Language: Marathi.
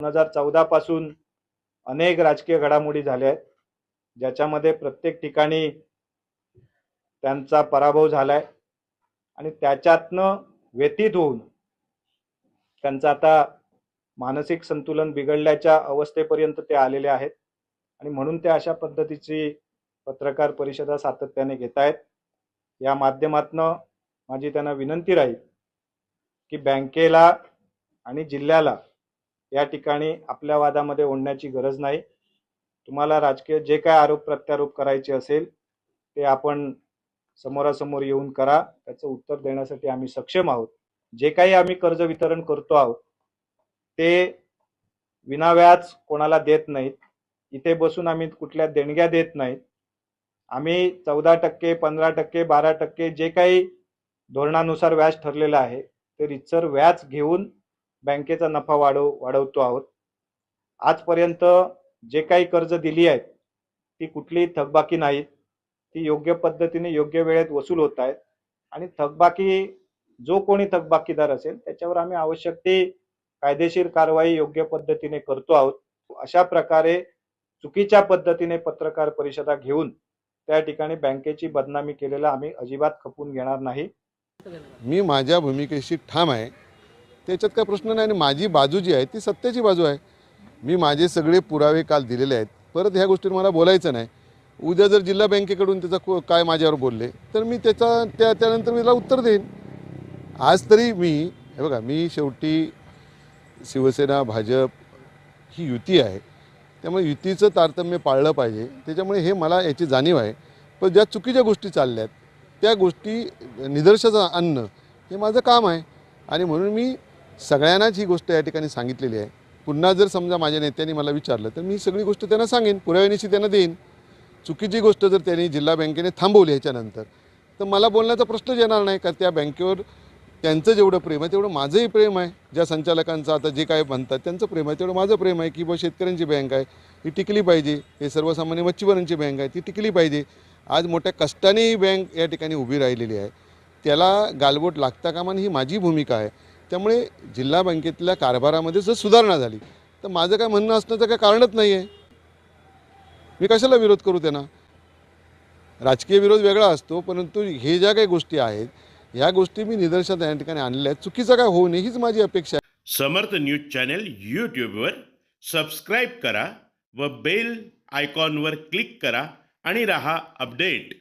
2014 पासून अनेक राजकीय घडामोडी झाल्या आहेत, ज्याच्यामध्ये प्रत्येक ठिकाणी त्यांचा पराभव झालाय आणि त्याच्यातनं व्यतीत होऊन त्यांचं आता मानसिक संतुलन बिघडल्याच्या अवस्थेपर्यंत ते आलेले आहेत आणि म्हणून ते अशा पद्धतीची पत्रकार परिषदा सातत्याने घेत आहेत। या माध्यमातून माझी त्यांना विनंती राहील की बँकेला आणि जिल्ह्याला या ठिकाणी आपल्या वादामध्ये ओढण्याची गरज नाही। तुम्हाला राजकीय जे काय आरोप प्रत्यारोप करायचे असेल ते आपण समोरासमोर येऊन करा, त्याचं उत्तर देण्यासाठी आम्ही सक्षम आहोत। जे काही आम्ही कर्ज वितरण करतो आहोत ते विनाव्याज कोणाला देत नाहीत, इथे बसून आम्ही कुठल्या देणग्या देत नाहीत। आम्ही 14%, 15%, 12% जे काही धोरणानुसार व्याज ठरलेलं आहे ते रितसर व्याज घेऊन बँकेचा नफा वाढवतो आहोत। आजपर्यंत जे काही कर्ज दिली आहेत ती कुठली थकबाकी नाहीत, ती योग्य पद्धतीने योग्य वेळेत वसूल होत आहेत आणि थकबाकी जो कोणी थकबाकीदार असेल त्याच्यावर आम्ही आवश्यक ती कायदेशीर कारवाई योग्य पद्धतीने करतो आहोत। अशा प्रकारे चुकीच्या पद्धतीने पत्रकार परिषदा घेऊन त्या ठिकाणी बँकेची बदनामी केलेला आम्ही अजिबात खपून घेणार नाही। मी माझ्या भूमिकेशी ठाम आहे, त्याच्यात काय प्रश्न नाही आणि माझी बाजू जी आहे ती सत्याची बाजू आहे। मी माझे सगळे पुरावे काल दिलेले आहेत, परत ह्या गोष्टीवर मला बोलायचं नाही। उद्या जर जिल्हा बँकेकडून त्याचा काय माझ्यावर बोलले तर मी त्यानंतर मी त्याला उत्तर देईन। आज तरी हे बघा, मी शेवटी शिवसेना भाजप ही युती आहे, त्यामुळे युतीचं तारतम्य पाळलं पाहिजे, त्याच्यामुळे हे मला याची जाणीव आहे। पण ज्या चुकीच्या गोष्टी चालल्या आहेत त्या गोष्टी निदर्शनास आणणं हे माझं काम आहे आणि म्हणून मी सगळ्यांनाच ही गोष्ट या ठिकाणी सांगितलेली आहे। पुन्हा जर समजा माझ्या नेत्यांनी मला विचारलं तर मी सगळी गोष्ट त्यांना सांगेन, पुराव्यानिशी त्यांना देईन। चुकीची गोष्ट जर त्यांनी जिल्हा बँकेने थांबवली ह्याच्यानंतर तर मला बोलण्याचा प्रश्नच येणार नाही, का त्या बँकेवर त्यांचं जेवढं प्रेम आहे तेवढं माझंही प्रेम आहे। ज्या संचालकांचं आता जे काय म्हणतात त्यांचं प्रेम आहे तेवढं माझं प्रेम आहे की बा शेतकऱ्यांची बँक आहे, ही टिकली पाहिजे, हे सर्वसामान्य मच्छीमारांची बँक आहे, ती टिकली पाहिजे। आज मोठ्या कष्टाने ही बँक या ठिकाणी उभी राहिलेली आहे, त्याला गालबोट लागता कामा नये ही माझी भूमिका आहे। त्यामुळे जिल्हा बँकेतल्या कारभारामध्ये जर सुधारणा झाली तर माझं काय म्हणणं असण्याचं काय कारणच नाही आहे। मी कशाला विरोध करू त्यांना? राजकीय विरोध वेगळा असतो, परंतु हे ज्या काही गोष्टी आहेत ह्या गोष्टी मी निदर्शनास या ठिकाणी आणल्या आहेत, चुकीचं काय होऊ नये हीच माझी अपेक्षा आहे। समर्थ न्यूज चॅनल यूट्यूबवर सबस्क्राईब करा व बेल आयकॉनवर क्लिक करा आणि रहा अपडेट।